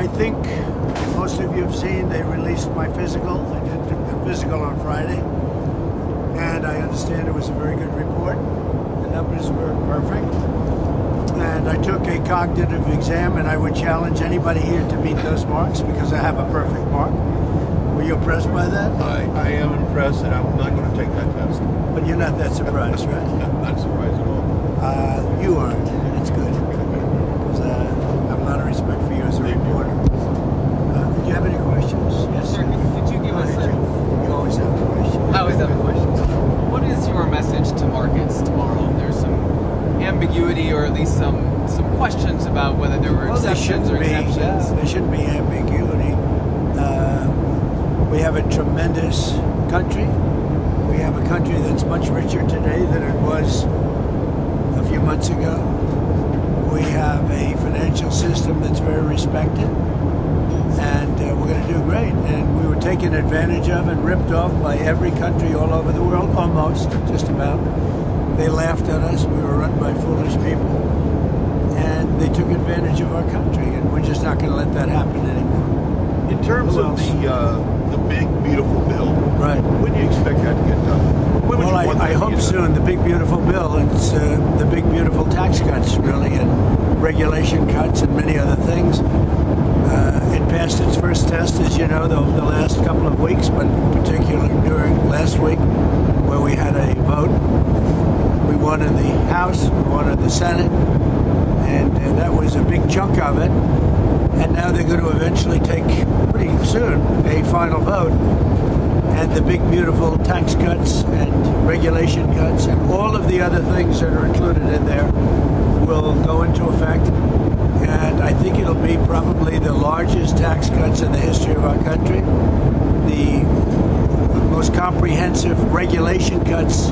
I think most of you have seen they released my physical. I did the physical on Friday, and I understand it was a very good report. The numbers were perfect. And I took a cognitive exam, and I would challenge anybody here to meet those marks because I have a perfect mark. Were you impressed by that? I am impressed, and I'm not going to take that test. But you're not that surprised, right? I'm not surprised at all. You aren't. It's good. I have a lot of respect for you as a reporter. Do you have any questions? Yes, sir. Could you give us You always have questions. I always have questions. What is your message to markets tomorrow? There's some ambiguity, or at least some questions about whether there were exceptions or exemptions. There shouldn't be ambiguity. We have a tremendous country. We have a country that's much richer today than it was a few months ago. We have a financial system that's very respected, and we're going to do great. And we were taken advantage of and ripped off by every country all over the world, almost, just about. They laughed at us. We were run by foolish people, and they took advantage of our country, and we're just not going to let that happen anymore. In terms of the big, beautiful bill, right? When do you expect that to get done? Well, I hope soon. The big, beautiful bill. It's the big, beautiful tax cuts, really, and regulation cuts and many other things. It passed its first test, as you know, the last couple of weeks, but particularly during last week, where we had a vote. We won in the House, we won in the Senate, and that was a big chunk of it. And now they're going to eventually take, pretty soon, a final vote. And the big, beautiful tax cuts and regulation cuts and all of the other things that are included in there will go into effect. And I think it'll be probably the largest tax cuts in the history of our country, the most comprehensive regulation cuts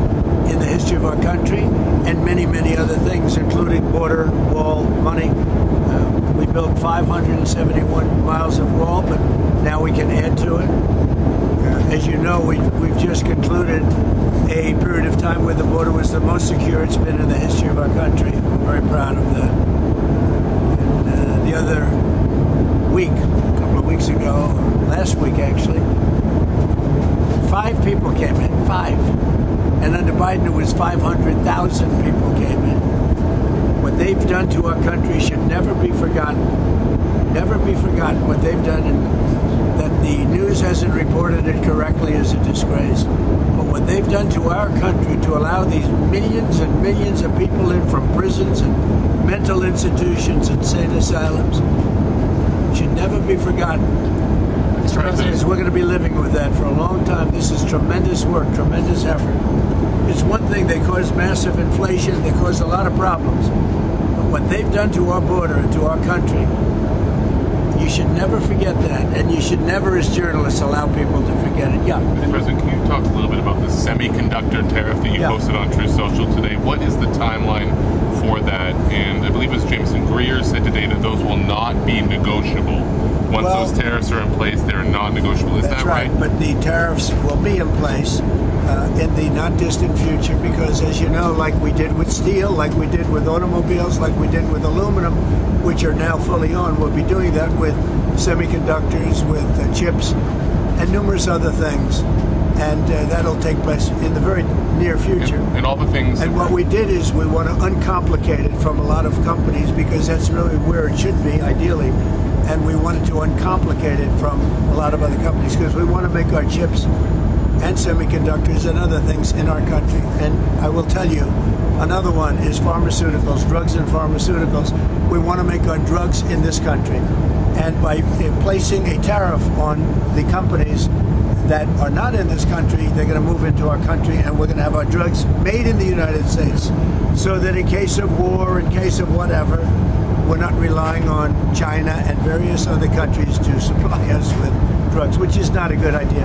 in the history of our country, and many, many other things, including border wall money. We built 571 miles of wall, but now we can add to it. As you know, we've just concluded a period of time where the border was the most secure it's been in the history of our country. We're very proud of that. And the other week, a couple of weeks ago, last week actually, 5 people came in, 5. And under Biden it was 500,000 people came in. What they've done to our country should never be forgotten. Never be forgotten what they've done, and that the news hasn't reported it correctly is a disgrace. But what they've done to our country to allow these millions and millions of people in from prisons and mental institutions and sane asylums should never be forgotten. Because we're going to be living with that for a long time. This is tremendous work, tremendous effort. It's one thing, they cause massive inflation, they cause a lot of problems. But what they've done to our border and to our country, you should never forget that, and you should never, as journalists, allow people to forget it. Yeah. Mr. President, can you talk a little bit about the semiconductor tariff that you posted on Truth Social today? What is the timeline for that? And I believe it was Jameson Greer said today that those will not be negotiable. Once those tariffs are in place, they're not negotiable. Is that right? But the tariffs will be in place in the not distant future because, as you know, like we did with steel, like we did with automobiles, like we did with aluminum, which are now fully on, we'll be doing that with semiconductors, with chips, and numerous other things. And that'll take place in the very near future. And all the things. And what we did is we want to uncomplicate it from a lot of companies because that's really where it should be, ideally. And we wanted to uncomplicate it from a lot of other companies because we want to make our chips and semiconductors and other things in our country. And I will tell you, another one is pharmaceuticals, drugs and pharmaceuticals. We want to make our drugs in this country. And by placing a tariff on the companies that are not in this country, they're going to move into our country, and we're going to have our drugs made in the United States so that in case of war, in case of whatever, we're not relying on China and various other countries to supply us with drugs, which is not a good idea.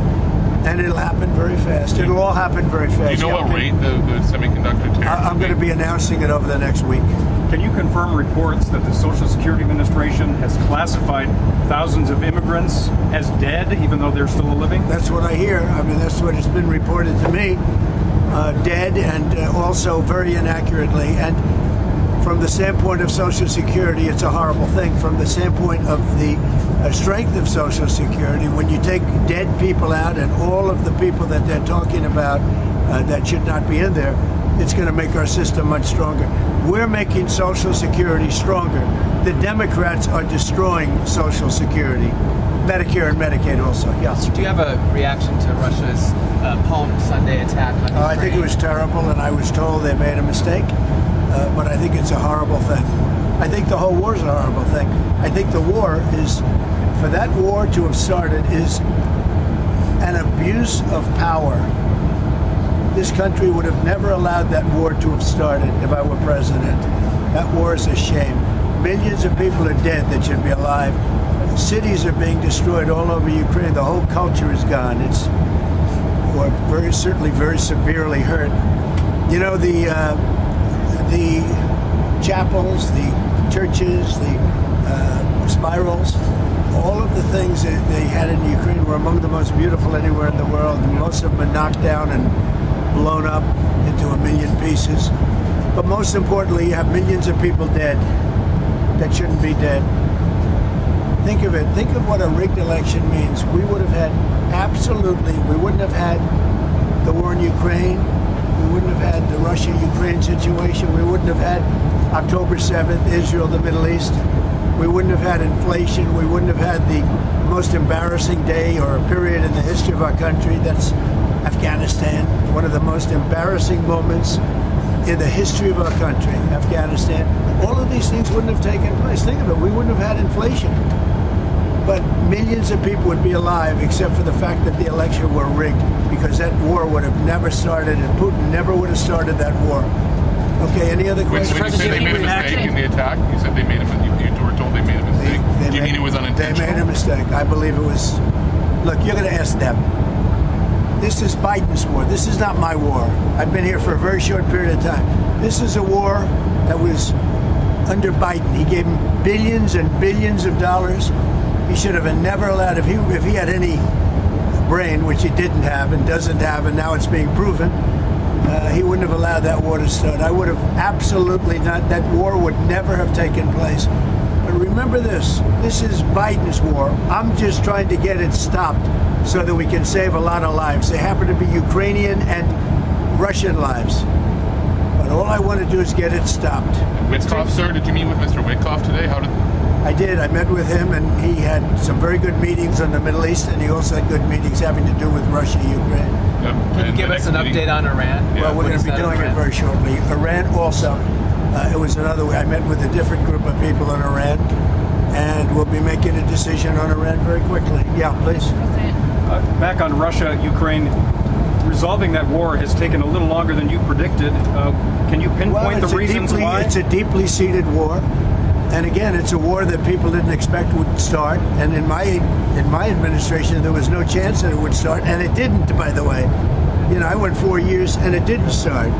And it'll happen very fast. It'll all happen very fast. Do you know what rate the semiconductor tariff I'm going to be announcing it over the next week. Can you confirm reports that the Social Security Administration has classified thousands of immigrants as dead, even though they're still living? That's what I hear. I mean, that's what has been reported to me. Dead and also very inaccurately. And From the standpoint of Social Security, it's a horrible thing. From the standpoint of the strength of Social Security, when you take dead people out and all of the people that they're talking about that should not be in there, it's going to make our system much stronger. We're making Social Security stronger. The Democrats are destroying Social Security. Medicare and Medicaid also, yes. Do you have a reaction to Russia's Palm Sunday attack on Ukraine? I think it was terrible, and I was told they made a mistake, but I think it's a horrible thing. I think the whole war is a horrible thing. I think the war is, for that war to have started, is an abuse of power. This country would have never allowed that war to have started if I were president. That war is a shame. Millions of people are dead that should be alive. Cities are being destroyed all over Ukraine. The whole culture is gone. It's, or certainly very severely hurt. You know, the chapels, the churches, the spirals, all of the things that they had in Ukraine were among the most beautiful anywhere in the world. And most of them are knocked down and blown up into a million pieces. But most importantly, you have millions of people dead that shouldn't be dead. Think of it. Think of what a rigged election means. We would have had we wouldn't have had the war in Ukraine. We wouldn't have had the Russia-Ukraine situation. We wouldn't have had October 7th, Israel, the Middle East. We wouldn't have had inflation. We wouldn't have had the most embarrassing day or a period in the history of our country. That's Afghanistan. One of the most embarrassing moments in the history of our country, Afghanistan. All of these things wouldn't have taken place. Think of it. We wouldn't have had inflation. But millions of people would be alive except for the fact that the election were rigged, because that war would have never started and Putin never would have started that war. Okay, any other When questions? you said they made a mistake in the attack, you said they made a mistake. You were told they made a mistake. Do you mean it was unintentional? They made a mistake. I believe it was. Look, you're going to ask them. This is Biden's war. This is not my war. I've been here for a very short period of time. This is a war that was under Biden. He gave him billions and billions of dollars. He should have never allowed, if he had any brain, which he didn't have and doesn't have, and now it's being proven, he wouldn't have allowed that war to start. I would have absolutely not. That war would never have taken place. But remember this. This is Biden's war. I'm just trying to get it stopped so that we can save a lot of lives. They happen to be Ukrainian and Russian lives. But all I want to do is get it stopped. Witkoff, sir, did you meet with Mr. Witkoff today? I did. I met with him, and he had some very good meetings on the Middle East, and he also had good meetings having to do with Russia, Ukraine. Yep. Can you give us an update on Iran? Well, we're going to be doing it very shortly. Iran also. It was another way. I met with a different group of people in Iran, and we'll be making a decision on Iran very quickly. Yeah, please. Back on Russia, Ukraine, resolving that war has taken a little longer than you predicted. Can you pinpoint the reasons why? It's a deeply seated war. And again, it's a war that people didn't expect would start. And in my administration, there was no chance that it would start. And it didn't, by the way. You know, I went 4 years and it didn't start.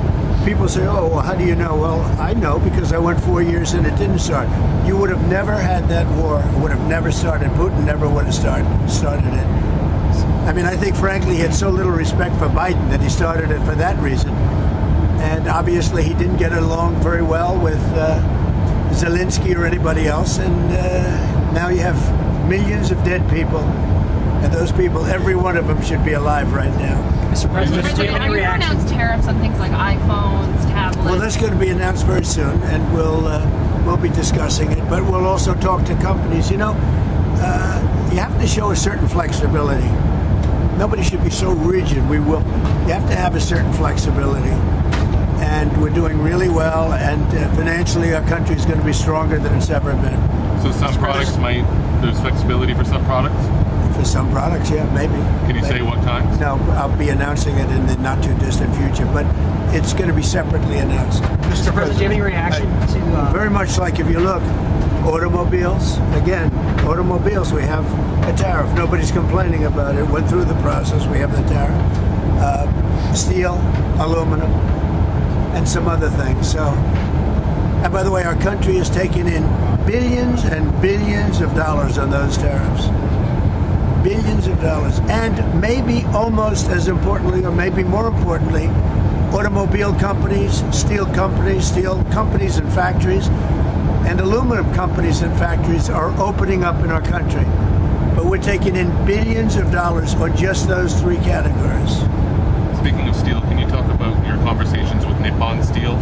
People say, oh, well, how do you know? Well, I know because I went 4 years and it didn't start. You would have never had that war. It would have never started. Putin never would have started it. I mean, I think, frankly, he had so little respect for Biden that he started it for that reason. And obviously, he didn't get along very well with Zelensky or anybody else. And now you have millions of dead people. And those people, every one of them should be alive right now. Mr. President, Are you going to announce tariffs on things like iPhones, tablets? Well, that's going to be announced very soon, and we'll be discussing it. But we'll also talk to companies. You know, you have to show a certain flexibility. Nobody should be so rigid. You have to have a certain flexibility. And we're doing really well, and financially our country is going to be stronger than it's ever been. So some products there's flexibility for some products? For some products, yeah, maybe. Can you say what kinds? No, I'll be announcing it in the not too distant future, but it's going to be separately announced. Mr. President, do you have any reaction to... Very much like if you look, automobiles, again, automobiles, we have a tariff. Nobody's complaining about it. Went through the process, we have the tariff. Steel, aluminum, and some other things. So, and by the way, our country is taking in billions and billions of dollars on those tariffs. Billions of dollars. And maybe almost as importantly, or maybe more importantly, automobile companies, steel companies and factories, and aluminum companies and factories are opening up in our country. But we're taking in billions of dollars on just those three categories. Speaking of steel, can you talk about your conversations with Nippon Steel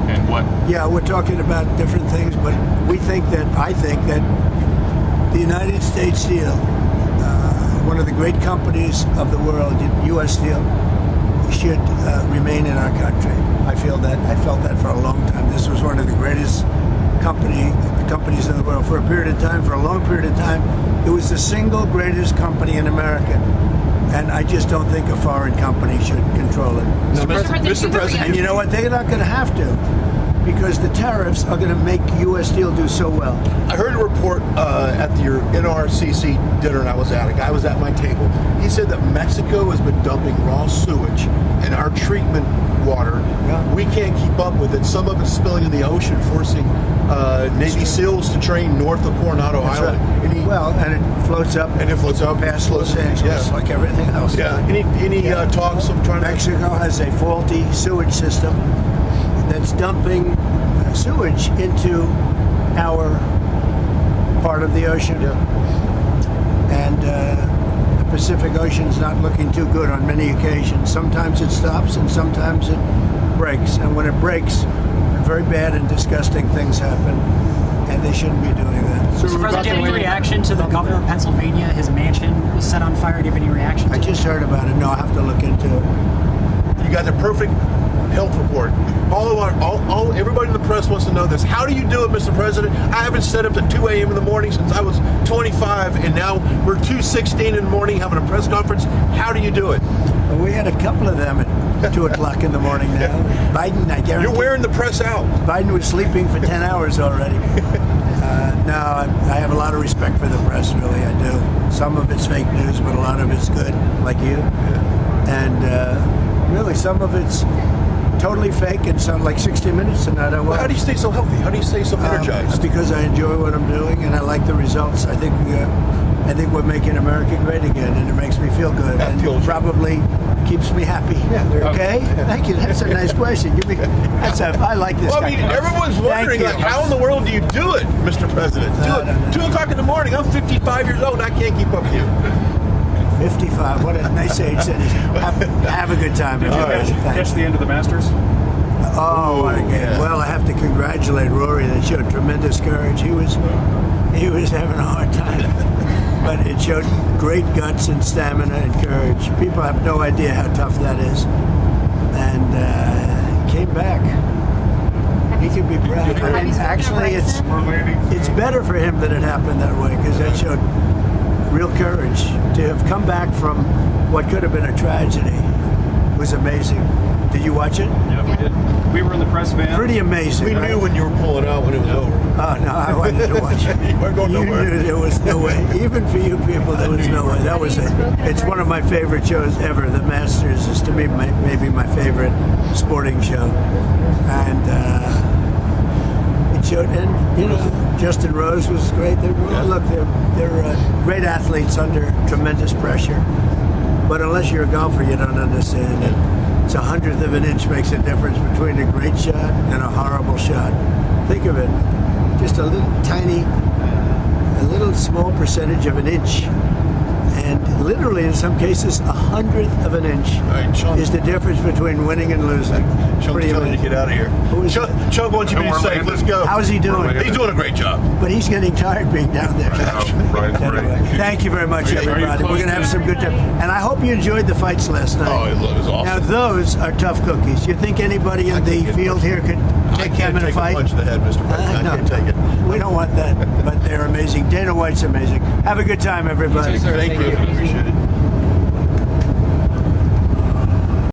and what? Yeah, we're talking about different things, but I think that the United States Steel, one of the great companies of the world, U.S. Steel, should remain in our country. I felt that for a long time. This was one of the greatest companies in the world for a period of time, for a long period of time. It was the single greatest company in America. And I just don't think a foreign company should control it. No, Mr. President, And you know what? They're not going to have to, because the tariffs are going to make U.S. Steel do so well. I heard a report at your NRCC dinner and I was at. A guy was at my table. He said that Mexico has been dumping raw sewage in our treatment water. Yeah. We can't keep up with it. Some of it's spilling in the ocean, forcing Navy SEALs to train north of Coronado That's Island. right. And it floats up. And it floats up past Los Angeles, yeah. like everything else. Yeah. Any talks of trying to? Mexico has a faulty sewage system that's dumping sewage into our part of the ocean. Yeah. And the Pacific Ocean's not looking too good on many occasions. Sometimes it stops and sometimes it breaks. And when it breaks, very bad and disgusting things happen. And they shouldn't be doing that. Mr. President, do you have any reaction to the governor of Pennsylvania? His mansion was set on fire. Do you have any reaction to I just heard about it. No, I have to look into it. You got the perfect health report. Everybody in the press wants to know this. How do you do it, Mr. President? I haven't set up at 2 a.m. in the morning since I was 25, and now we're 2:16 in the morning having a press conference. How do you do it? Well, we had a couple of them at 2 o'clock in the morning now. Biden, I guarantee. You're wearing the press out. Biden was sleeping for 10 hours already. No, I have a lot of respect for the press, really, I do. Some of it's fake news, but a lot of it's good, like you. And really, some of it's totally fake and some like 60 Minutes tonight. Well, how do you stay so healthy? How do you stay so energized? Because I enjoy what I'm doing and I like the results. I think we're making America great again, and it makes me feel good, That and feels- probably keeps me happy. Yeah. Okay, thank you. That's a nice question. I like this. Well, I mean, guy. everyone's wondering, Thank like, you. how in the world do you do it, Mr. President? No. 2 o'clock in the morning. I'm 55 years old, and I can't keep up with you. 55. What a nice age that is. Have a good time. Did you everybody. catch Thanks. the end of the Masters? Oh, what a game. yeah. Well, I have to congratulate Rory. That showed tremendous courage. He was having a hard time, but it showed great guts and stamina and courage. People have no idea how tough that is. And came back. He can be proud. I mean, actually, it's better for him that it happened that way, because that showed real courage. To have come back from what could have been a tragedy was amazing. Did you watch it? Yeah, we did. We were in the press van. Pretty amazing. We right? knew when you were pulling out when it was over. Oh, no, I wanted to watch it. You weren't going You nowhere. knew there was no way. Even for you people, there was no way. That was it. It's one of my favorite shows ever. The Masters is, to me, maybe my favorite sporting show. And it showed, and, you know, Justin Rose was great. They're great athletes under tremendous pressure. But unless you're a golfer, you don't understand it. It's 1/100 of an inch makes a difference between a great shot and a horrible shot. Think of it, just a little small percentage of an inch. And literally, in some cases, 1/100 of an inch right, Sean. is the difference between winning and losing. Sean's Pretty telling you to amazing. get out of here. Who is Sean wants you to be We're safe. landing. Let's go. How's he doing? We're He's doing a great job. But he's getting tired being down there. Right, Anyway, thank you very much, Are you everybody. We're close going to have to- some good time. And I hope you enjoyed the fights last night. Oh, it was awesome. Now, those are tough cookies. You think anybody in the field here could I take can't them in a take fight? a punch to the head, Mr. President. No. I can't take it. We don't want that, but they're amazing. Dana White's amazing. Have a good time, everybody. Sir, Thank you. you. Appreciate it.